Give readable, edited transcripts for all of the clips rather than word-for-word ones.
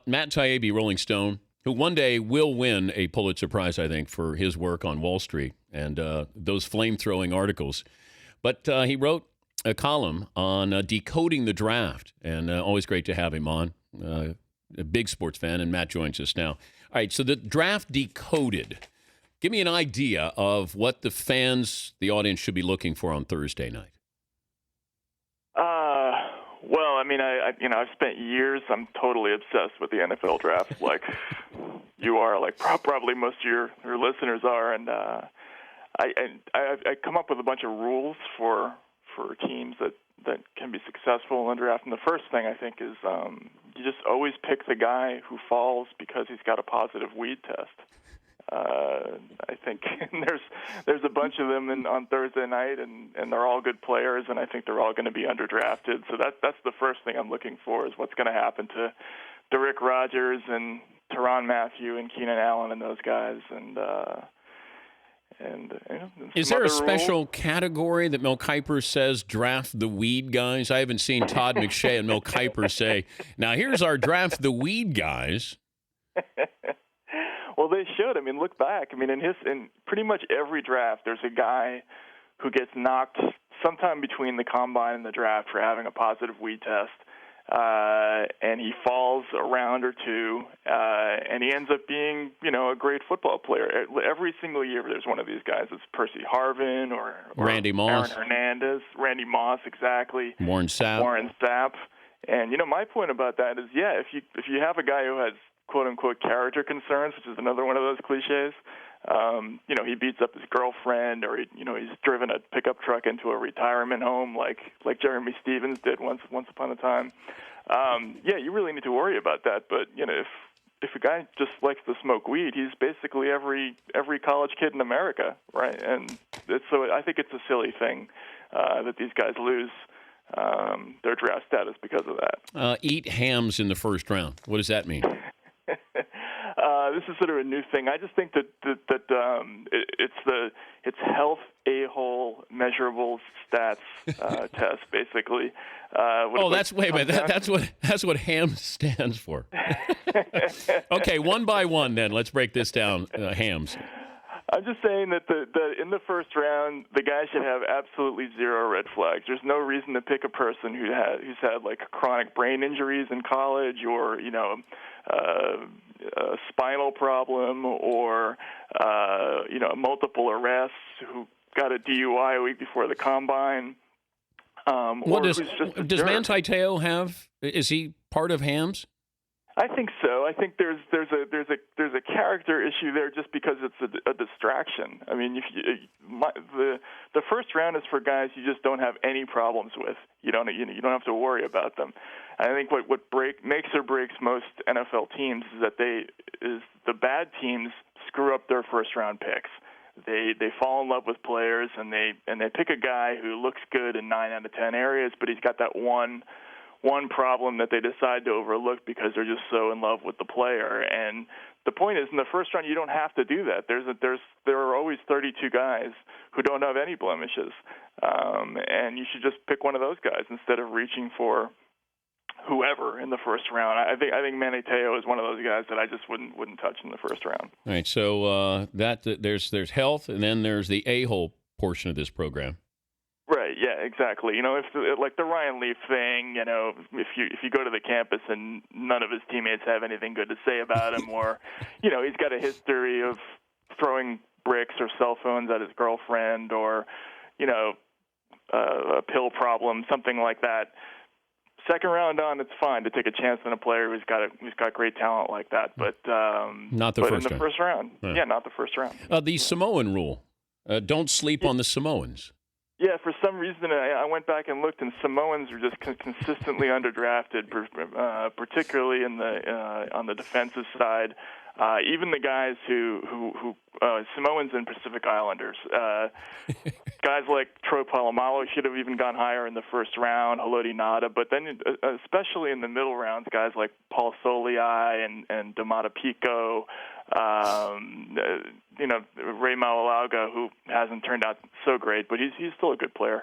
Matt Taibbi, Rolling Stone, who one day will win a Pulitzer Prize, I think, for his work on Wall Street and those flame-throwing articles. But he wrote a column on decoding the draft, and always great to have him on. A big sports fan, and Matt joins us now. All right, so the draft decoded. Give me an idea of what the fans, the audience, should be looking for on Thursday night. Well, I mean, I've spent years. I'm totally obsessed with the NFL draft, like you are, like probably most of your listeners are, and I come up with a bunch of rules for teams that can be successful in the draft. And the first thing I think is you just always pick the guy who falls because he's got a positive weed test. I think there's a bunch of them on Thursday night, and they're all good players, and I think they're all going to be underdrafted. So that's the first thing I'm looking for is what's going to happen to Rick Rodgers and Tyrann Mathieu and Keenan Allen and those guys. Is there a special category that Mel Kiper says draft the weed guys? I haven't seen Todd McShay and Mel Kiper say, now here's our draft the weed guys. Well, they should. I mean, look back. I mean, in pretty much every draft, there's a guy who gets knocked sometime between the combine and the draft for having a positive weed test, and he falls a round or two, and he ends up being, a great football player. Every single year, there's one of these guys. It's Percy Harvin or Randy Moss, Aaron Hernandez, Randy Moss, exactly. Warren Sapp. And my point about that is, if you have a guy who has quote-unquote character concerns, which is another one of those cliches. He beats up his girlfriend, or he's driven a pickup truck into a retirement home, like Jeremy Stevens did once upon a time. You really need to worry about that. But if a guy just likes to smoke weed, he's basically every college kid in America, right? And so I think it's a silly thing that these guys lose their draft status because of that. Eat hams in the first round. What does that mean? This is sort of a new thing. I just think that it's health a-hole measurable stats test, basically. That's what ham stands for. Okay, one by one then. Let's break this down. Hams. I'm just saying that in the first round, the guy should have absolutely zero red flags. There's no reason to pick a person who's had like chronic brain injuries in college, or a spinal problem, or multiple arrests, who got a DUI a week before the combine. Does Manti Te'o have? Is he part of hams? I think so. I think there's a character issue there just because it's a distraction. I mean, the first round is for guys you just don't have any problems with. You don't have to worry about them. I think what makes or breaks most NFL teams is that the bad teams screw up their first round picks. They fall in love with players, and they pick a guy who looks good in 9 out of 10 areas, but he's got that one problem that they decide to overlook because they're just so in love with the player. And the point is, in the first round, you don't have to do that. There are always 32 guys who don't have any blemishes, and you should just pick one of those guys instead of reaching for whoever in the first round. I think Manti Te'o is one of those guys that I just wouldn't touch in the first round. All right, so there's health, and then there's the a-hole portion of this program. Right. Yeah. Exactly. If like the Ryan Leaf thing, if you go to the campus and none of his teammates have anything good to say about him, or he's got a history of throwing bricks or cell phones at his girlfriend, or a pill problem, something like that. Second round on, it's fine to take a chance on a player who's got great talent like that, but not the first in the first round. Yeah, not the first round. The Samoan rule: don't sleep on the Samoans. Yeah, for some reason I went back and looked, and Samoans are just consistently underdrafted, particularly on the defensive side. Even the guys who Samoans and Pacific Islanders, guys like Troy Polamalu should have even gone higher in the first round, Haloti Ngata, but then especially in the middle rounds, guys like Paul Soliai and Domata Pico, Ray Malalaga, who hasn't turned out so great, but he's still a good player.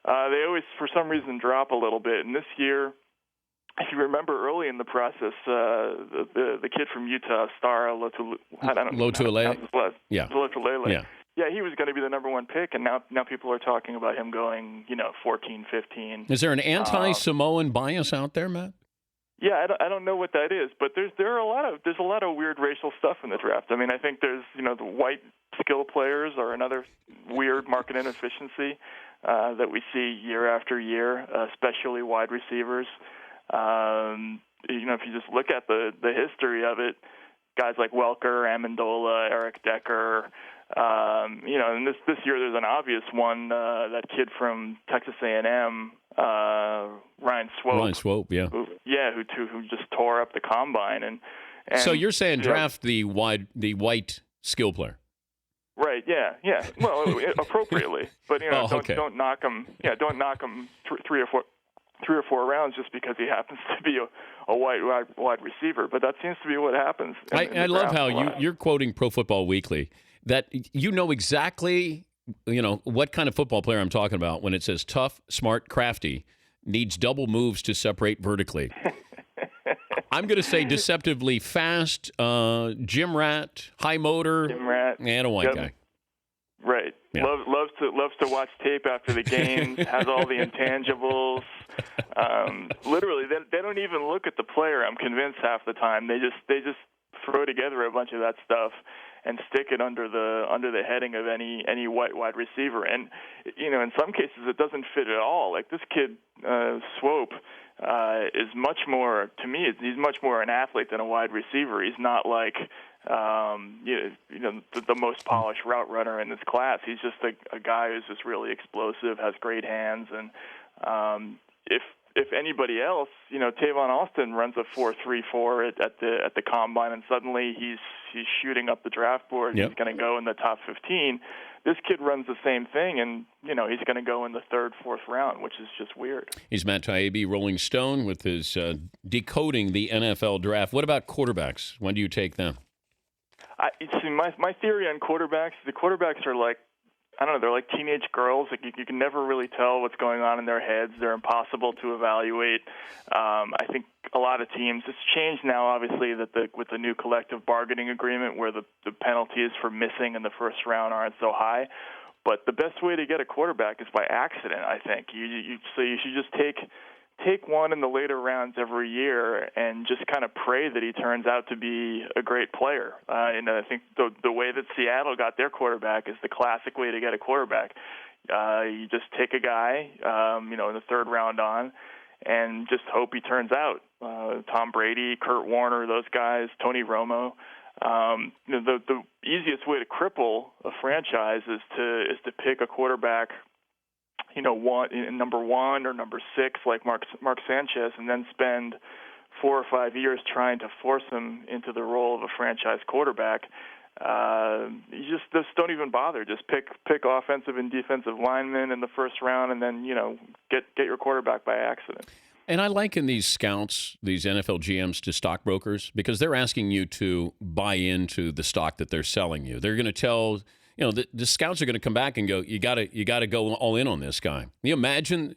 They always, for some reason, drop a little bit. And this year, if you remember early in the process, the kid from Utah, Star Lotulelei, yeah, Lotulelei, yeah. Yeah, he was going to be the number one pick, and now people are talking about him going, 14, 15. Is there an anti-Samoan bias out there, Matt? Yeah, I don't know what that is, but there's a lot of weird racial stuff in the draft. I mean, I think there's the white skill players are another weird market inefficiency that we see year after year, especially wide receivers. If you just look at the history of it, guys like Welker, Amendola, Eric Decker. And this year there's an obvious one. That kid from Texas A&M, Ryan Swope. Ryan Swope, yeah. Who just tore up the combine. And so you're saying draft the white skill player. Right. Yeah. Well, appropriately, but don't knock him. Yeah, don't knock him three or four rounds just because he happens to be a wide receiver. But that seems to be what happens. I love how you're quoting Pro Football Weekly, that you know exactly what kind of football player I'm talking about when it says tough, smart, crafty, needs double moves to separate vertically. I'm going to say deceptively fast, gym rat, high motor, and a white guy. Right. Yeah. Loves to watch tape after the game. Has all the intangibles. Literally, they don't even look at the player. I'm convinced half the time they just throw together a bunch of that stuff and stick it under the heading of any white wide receiver. And in some cases it doesn't fit at all. Like this kid Swope is much more, to me, he's much more an athlete than a wide receiver. He's not like the most polished route runner in this class. He's just a guy who's just really explosive, has great hands, and if anybody else, Tavon Austin runs a 4.34 at the combine, and suddenly he's shooting up the draft board. Yep. He's going to go in the top 15. This kid runs the same thing, and he's going to go in the third, fourth round, which is just weird. He's Matt Taibbi, Rolling Stone, with his decoding the NFL draft. What about quarterbacks? When do you take them? My theory on quarterbacks, the quarterbacks are like, I don't know, they're like teenage girls. Like you can never really tell what's going on in their heads. They're impossible to evaluate. I think a lot of teams, it's changed now, obviously, that with the new collective bargaining agreement where the penalties for missing in the first round aren't so high. But the best way to get a quarterback is by accident, I think. So you should just take one in the later rounds every year and just kind of pray that he turns out to be a great player. And I think the way that Seattle got their quarterback is the classic way to get a quarterback. You just take a guy, in the third round on, and just hope he turns out. Tom Brady, Kurt Warner, those guys, Tony Romo. The easiest way to cripple a franchise is to pick a quarterback, number one or number 6, like Mark Sanchez, and then spend 4 or 5 years trying to force him into the role of a franchise quarterback. You just don't even bother. Just pick offensive and defensive linemen in the first round, and then get your quarterback by accident. And I liken these scouts, these NFL GMs, to stockbrokers because they're asking you to buy into the stock that they're selling you. They're going to tell. The scouts are going to come back and go, you got to go all in on this guy. You imagine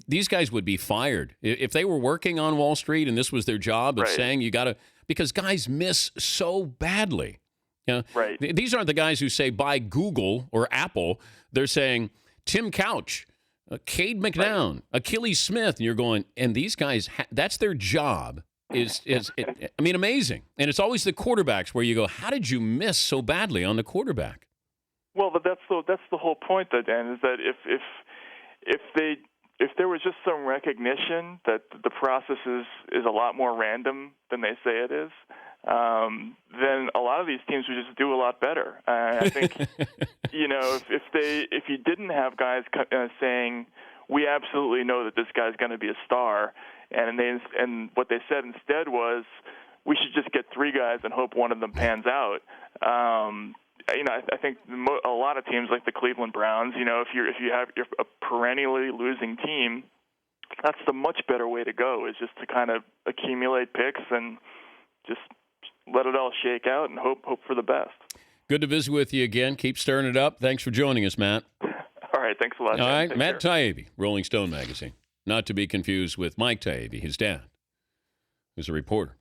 these guys would be fired if they were working on Wall Street and this was their job of saying you got to, because guys miss so badly. Right. These aren't the guys who say buy Google or Apple. They're saying Tim Couch, Cade McNown, Achilles Smith, and you're going, and these guys, that's their job. Amazing. And it's always the quarterbacks where you go, how did you miss so badly on the quarterback? Well, but that's the whole point, though, Dan, is that if there was just some recognition that the process is a lot more random than they say it is, then a lot of these teams would just do a lot better. I think if you didn't have guys saying we absolutely know that this guy's going to be a star, and what they said instead was we should just get 3 guys and hope one of them pans out. I think a lot of teams like the Cleveland Browns, if you have a perennially losing team, that's the much better way to go, is just to kind of accumulate picks and just let it all shake out and hope for the best. Good to visit with you again. Keep stirring it up. Thanks for joining us, Matt. All right, thanks a lot. All right, Matt Taibbi, Rolling Stone magazine. Not to be confused with Mike Taibbi, his dad. who's a reporter.